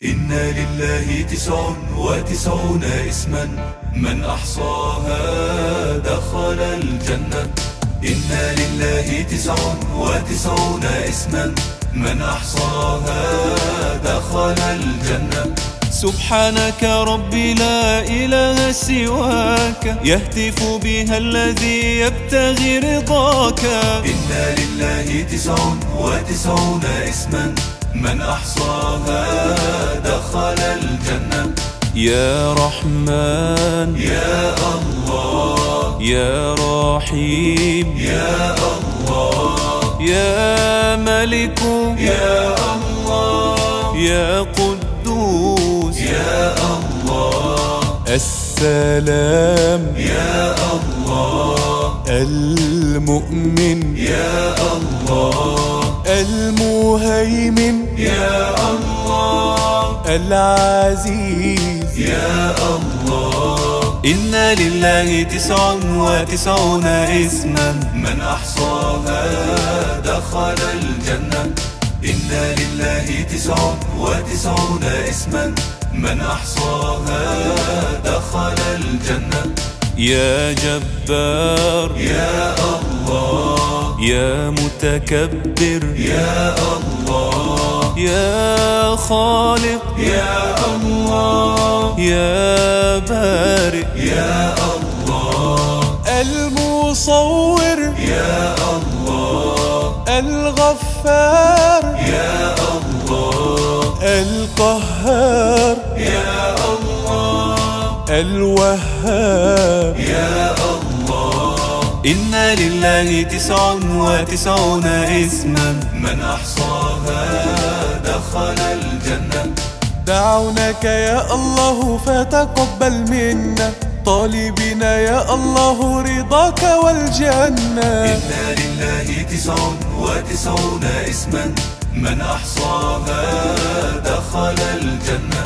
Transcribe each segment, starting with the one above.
إن لله 99 اسما من أحصاها دخل الجنة. إن لله 99 اسما من أحصاها دخل الجنة. سبحانك ربي لا إله سواك، يهتف بها الذي يبتغي رضاك. إن لله 99 اسما من أحصاها دخل الجنة. يا رحمن يا الله، يا رحيم يا الله، يا ملك يا الله، يا قدوس يا الله، السلام يا الله، المؤمن يا الله، المهيمن يا الله، العزيز يا الله. إن لله 99 اسما من أحصاها دخل الجنة. إن لله 99 اسما من أحصاها دخل الجنة. يا جبار يا الله، يا متكبر يا الله، يا خالق يا الله، يا بارئ يا الله، المصور يا الله، الغفار يا الله، القهار يا الله، الوهاب يا الله. إن لله 99 اسما من أحصاها دخل الجنة. دعوناك يا الله فتقبل منا، طالبين يا الله رضاك والجنة. إن لله 99 اسما من أحصاها دخل الجنة.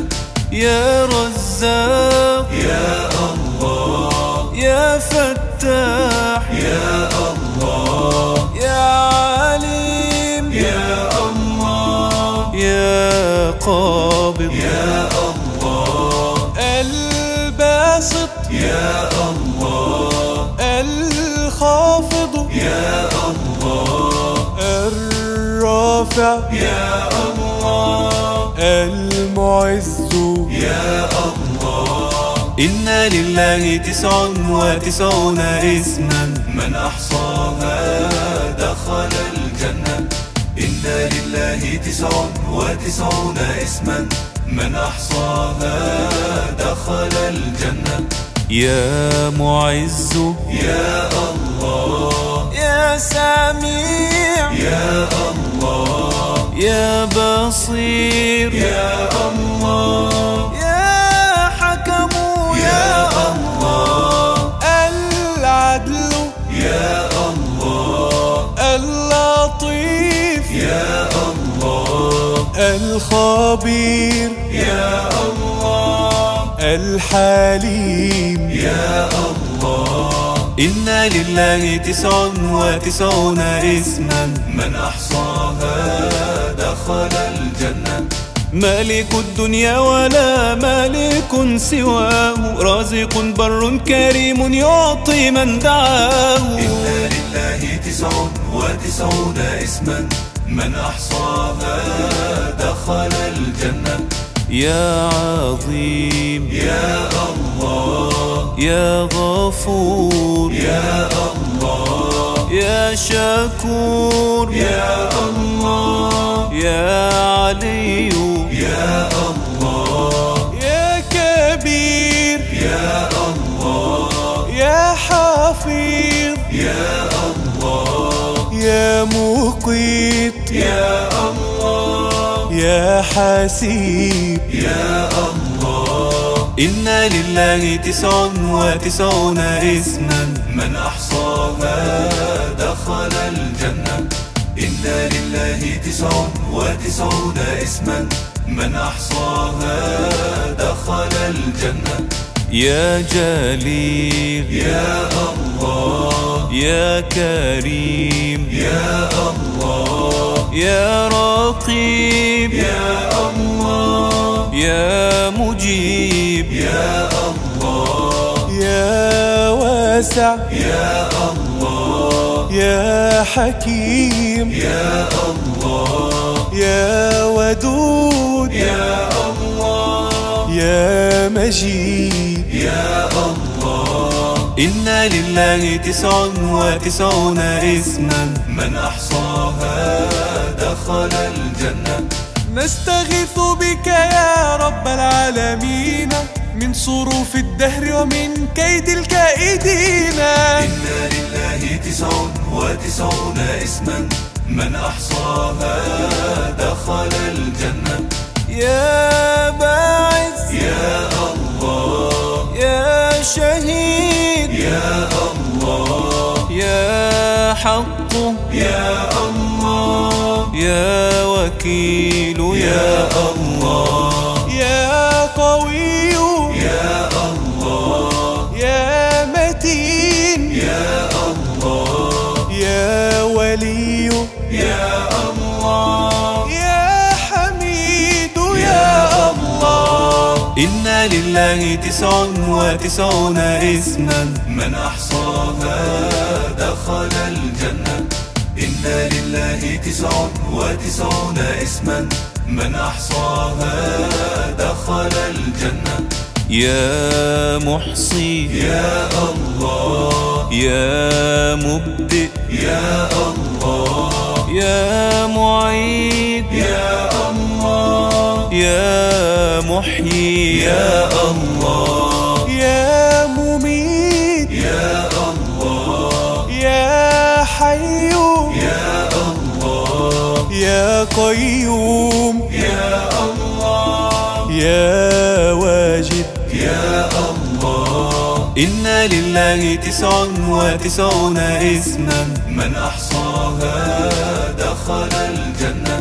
يا رزاق يا الله، يا فتاح يا الله، يا عليم يا الله، يا قابض يا الله، الباسط يا الله، الخافض يا الله، الرافع يا الله، المعز يا الله. إن لله 99 اسما من أحصاها دخل الجنة. إن لله 99 اسما من أحصاها دخل الجنة. يا معز يا الله، يا سميع يا الله، يا بصير يا الله، يا حكم يا الله، العدل يا الله، اللطيف يا الله، الخبير يا الله، الحليم يا الله. إن لله 99 اسما من أحصاها دخل الجنة. مالك الدنيا ولا مالك سواه، رازق بر كريم يعطي من دعاه. إن لله 99 اسما من أحصاها دخل الجنة. يا عظيم يا الله، يا غفور يا الله، يا شكور يا الله، يا علي يا الله، يا كبير يا الله، يا حفيظ يا الله، يا مقيت يا الله، يا حسيب. يا الله. إن لله 99 اسما من أحصاها دخل الجنة. إن لله 99 اسما من أحصاها دخل الجنة. يا جليل يا الله، يا كريم يا الله، يا رقيب يا الله، يا مجيب يا الله يا واسع يا الله يا حكيم يا الله يا ودود يا الله يا مجيد يا الله إن لله 99 اسما من أحصاها دخل الجنة. نستغيث بك يا رب العالمين من صروف الدهر ومن كيد الكائدين. إن لله 99 اسما من أحصاها دخل الجنة. يا باعث يا الله يا شهيد يا الله يا حق يا الله يا وكيل يا الله يا قوي يا الله يا متين يا الله يا ولي يا الله يا حميد يا الله. إن لله 99 اسما من أحصاها دخل الجنة. إن لله 99 اسما من أحصاها دخل الجنة. يا محصي يا الله يا مبدئ يا الله يا معيد يا الله يا محيي يا الله يا مميت يا الله يا حي يا الله يا قيوم يا الله يا واجد يا الله. إن لله 99 اسما من أحصاها دخل الجنة.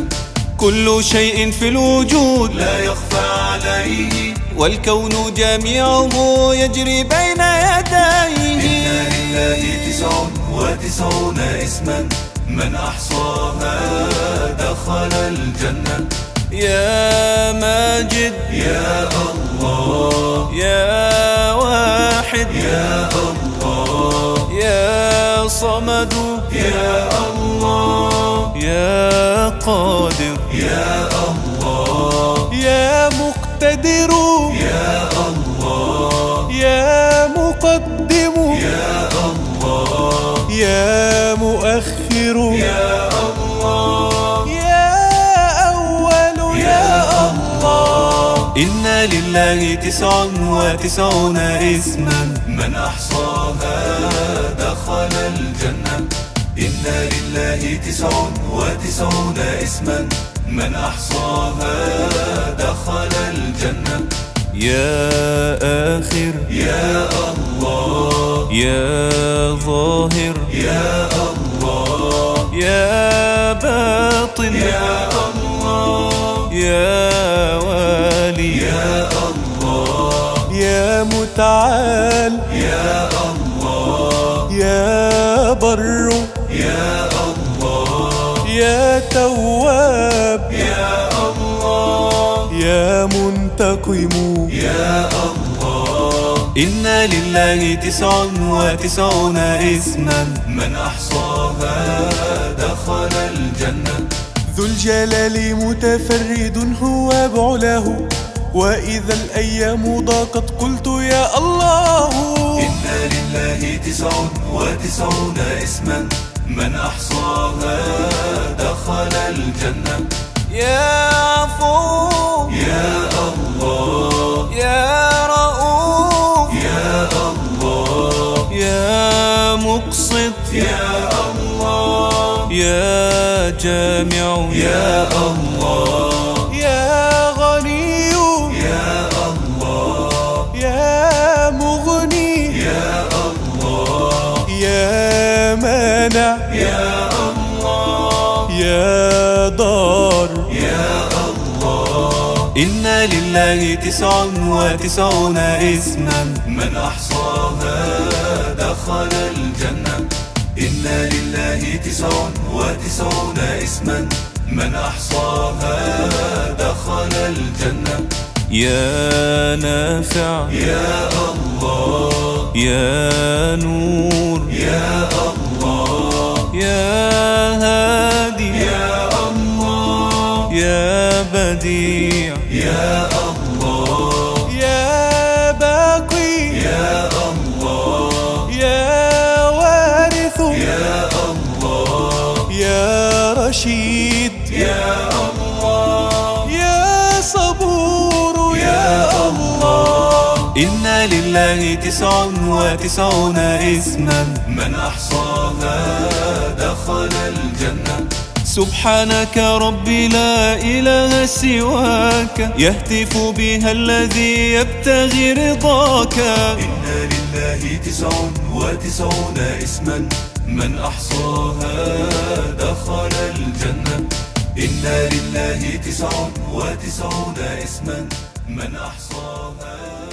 كل شيء في الوجود لا يخفى عليه والكون جميعه يجري بين يديه. إن لله 99 اسما من أحصاها دخل الجنة. يا ماجد يا الله يا واحد يا الله يا صمد يا الله يا قادر يا الله يا مقتدر يا الله يا مقدم يا الله يا مؤخر يا الله يا أول يا الله. إن لله 99 اسما من أحصاها دخل الجنة. إن لله 99 اسما من أحصاها دخل الجنة. يا آخر يا الله يا ظاهر يا الله يا باطن يا الله يا والي يا الله يا متعال يا الله يا بر يا الله يا تواب يا الله يا منتقم يا الله. إن لله 99 اسما من أحصاها دخل الجنة. ذو الجلال متفرد هو بعلاه وإذا الأيام ضاقت قلت يا الله. إن لله 99 اسما من أحصاها دخل الجنة. يا عفو يا الله يا رؤوف يا الله يا مقسط يا الله يا جامع يا الله يا غني يا الله يا مغني يا الله يا مانع يا الله يا ضار يا الله. إن لله 99 اسما من أحصاها دخل الجنة. إن لله 99 اسما من أحصاها دخل الجنة. يا نافع يا الله يا نور يا الله يا هادي يا الله يا بديع يا الله يا باقي يا الله يا وارث يا الله يا رشيد يا الله يا صبور يا الله. إن لله 99 اسما من أحصاها دخل الجنة. سبحانك ربي لا إله سواك يهتف بها الذي يبتغي رضاك. إن لله 99 اسما من أحصاها دخل الجنة. إن لله 99 اسما من أحصاها